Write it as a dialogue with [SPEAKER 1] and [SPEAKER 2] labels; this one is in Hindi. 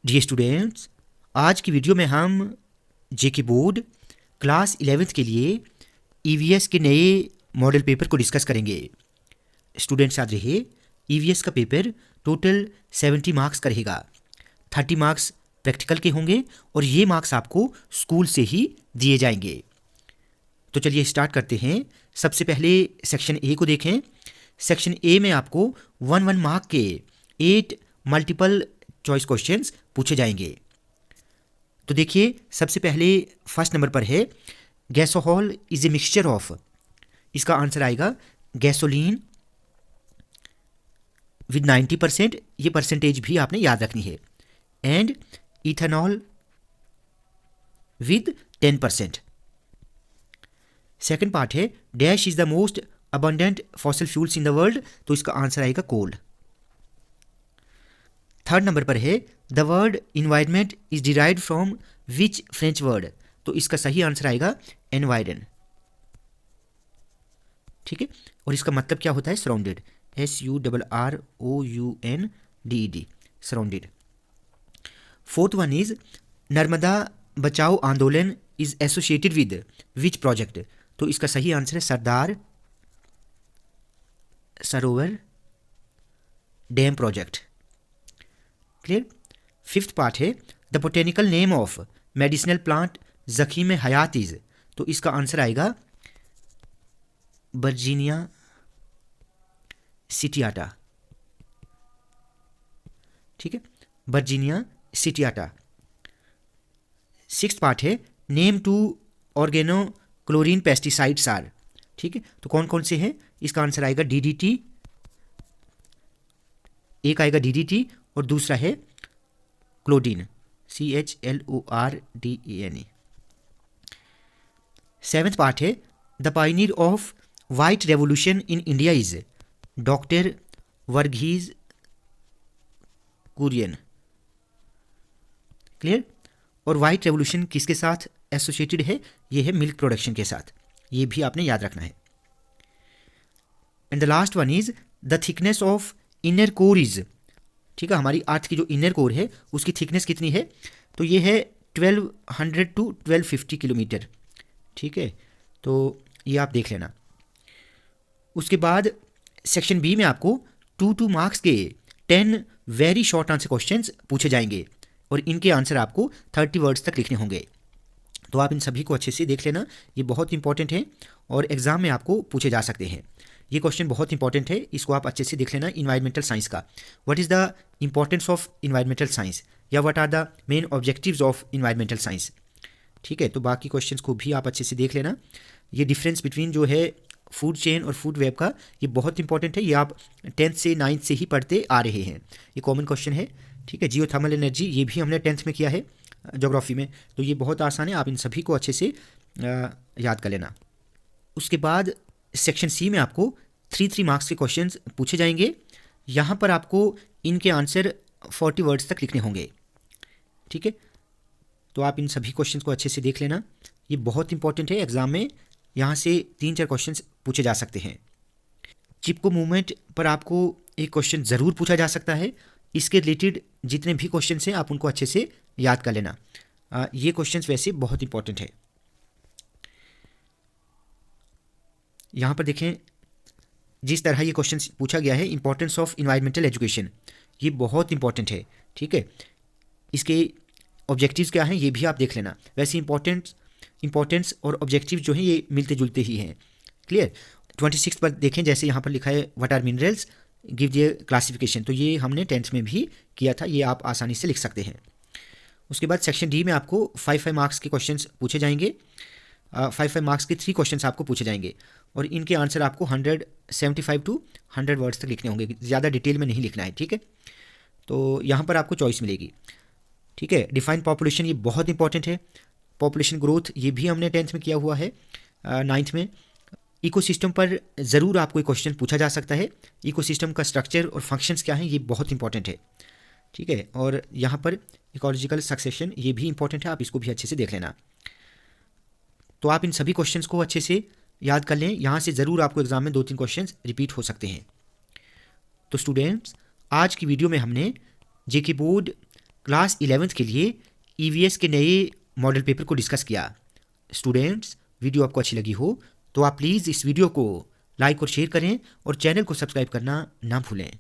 [SPEAKER 1] डियर स्टूडेंट्स, आज की वीडियो में हम जेके बोर्ड क्लास 11th के लिए ईवीएस के नए मॉडल पेपर को डिस्कस करेंगे। स्टूडेंट्स याद रहे, ईवीएस का पेपर टोटल 70 मार्क्स का रहेगा। 30 मार्क्स प्रैक्टिकल के होंगे और ये मार्क्स आपको स्कूल से ही दिए जाएंगे। तो चलिए स्टार्ट करते हैं। सबसे पहले सेक्शन ए को देखें। सेक्शन ए में आपको 1 मार्क के 8 मल्टीपल चॉइस क्वेश्चंस पूछे जाएंगे। तो देखिए, सबसे पहले फर्स्ट नंबर पर है gasohol is a mixture of. इसका आंसर आएगा गैसोलीन विद 90%, ये परसेंटेज भी आपने याद रखनी है, and ethanol with 10%। Second part है dash is the most abundant fossil fuels in the world. तो इसका आंसर आएगा कोल। थर्ड नंबर पर है the word environment is derived from which French word. तो इसका सही आंसर आएगा एनवायरन। ठीक है, और इसका मतलब क्या होता है? Surrounded, SURROUNDED, surrounded. Fourth one is Narmada Bachao Andolan is associated with which project. तो इसका सही आंसर है Sardar Sarovar dam project. Clear. Fifth part है the botanical name of medicinal plant जखीम हयात इज। तो इसका आंसर आएगा वर्जीनिया सिटियाटा। ठीक है, वर्जीनिया सिटियाटा। सिक्स्थ पार्ट है name two organochlorine pesticides are. ठीक है, तो कौन कौन से हैं? इसका आंसर आएगा DDT, एक आएगा DDT और दूसरा है क्लोडीन, CHLORDENE। सेवेंथ पार्ट है the pioneer of white revolution in India is doctor Verghese Kurien. Clear. और वाइट रेवोल्यूशन किसके साथ एसोसिएटेड है? ये है मिल्क प्रोडक्शन के साथ, ये भी आपने याद रखना है। And the last one is the thickness of inner core is. ठीक है, हमारी अर्थ की जो इनर कोर है उसकी थिकनेस कितनी है? तो ये है 1200 to 1250 किलोमीटर। ठीक है, तो ये आप देख लेना। उसके बाद सेक्शन बी में आपको 2 मार्क्स के 10 वेरी शॉर्ट आंसर क्वेश्चंस पूछे जाएंगे और इनके आंसर आपको 30 वर्ड्स तक लिखने होंगे। तो आप इन सभी को अच्छे से देख लेना, ये बहुत इंपॉर्टेंट है और एग्जाम में आपको पूछे जा सकते हैं। ये क्वेश्चन बहुत इंपॉर्टेंट है, इसको आप अच्छे से देख लेना। इन्वायरमेंटल साइंस का what is the importance of environmental science, या what are the main objectives of environmental science. ठीक है, तो बाकी क्वेश्चंस को भी आप अच्छे से देख लेना। ये डिफरेंस बिटवीन जो है फूड चेन और फूड वेब का, ये बहुत इंपॉर्टेंट है। ये आप 10th से 9th से ही पढ़ते आ रहे हैं, ये कॉमन क्वेश्चन है। ठीक है, जियोथर्मल एनर्जी ये भी हमने 10th में किया है ज्योग्राफी में, तो ये बहुत आसान है, आप इन सभी को अच्छे से याद कर लेना। उसके बाद सेक्शन सी में आपको 3 मार्क्स के क्वेश्चंस पूछे जाएंगे। यहाँ पर आपको इनके आंसर 40 वर्ड्स तक लिखने होंगे। ठीक है, तो आप इन सभी क्वेश्चंस को अच्छे से देख लेना, ये बहुत इंपॉर्टेंट है। एग्जाम में यहाँ से 3-4 क्वेश्चंस पूछे जा सकते हैं। चिपको मूवमेंट पर आपको एक क्वेश्चन ज़रूर पूछा जा सकता है। इसके रिलेटेड जितने भी क्वेश्चंस हैं आप उनको अच्छे से याद कर लेना। ये क्वेश्चंस वैसे बहुत इंपॉर्टेंट है। यहाँ पर देखें, जिस तरह ये क्वेश्चन पूछा गया है, इंपॉर्टेंस ऑफ इन्वायरमेंटल एजुकेशन, ये बहुत इंपॉर्टेंट है। ठीक है, इसके ऑब्जेक्टिव्स क्या हैं ये भी आप देख लेना। वैसे इंपॉर्टेंस और ऑब्जेक्टिव जो हैं ये मिलते जुलते ही हैं। क्लियर। 26 पर देखें, जैसे यहाँ पर लिखा है what are minerals, give their classification. तो ये हमने 10th में भी किया था, ये आप आसानी से लिख सकते हैं। उसके बाद सेक्शन डी में आपको 5 मार्क्स के क्वेश्चंस पूछे जाएंगे। 5 मार्क्स के 3 क्वेश्चंस आपको पूछे जाएंगे और इनके आंसर आपको 175 to 100 वर्ड्स तक लिखने होंगे, ज़्यादा डिटेल में नहीं लिखना है। ठीक है, तो यहाँ पर आपको चॉइस मिलेगी। ठीक है, डिफाइन पॉपुलेशन, ये बहुत इंपॉर्टेंट है। पॉपुलेशन ग्रोथ ये भी हमने 10th में किया हुआ है, 9th में। इकोसिस्टम पर ज़रूर आपको एक क्वेश्चन पूछा जा सकता है। इकोसिस्टम का स्ट्रक्चर और फंक्शंस क्या हैं, ये बहुत इंपॉर्टेंट है। ठीक है, और यहाँ पर इकोलॉजिकल सक्सेशन ये भी इंपॉर्टेंट है, आप इसको भी अच्छे से देख लेना। तो आप इन सभी क्वेश्चंस को अच्छे से याद कर लें, यहाँ से ज़रूर आपको एग्जाम में 2-3 क्वेश्चंस रिपीट हो सकते हैं। तो स्टूडेंट्स, आज की वीडियो में हमने जेके बोर्ड क्लास 11th के लिए ईवीएस के नए मॉडल पेपर को डिस्कस किया। स्टूडेंट्स, वीडियो आपको अच्छी लगी हो तो आप प्लीज़ इस वीडियो को लाइक और शेयर करें और चैनल को सब्सक्राइब करना ना भूलें।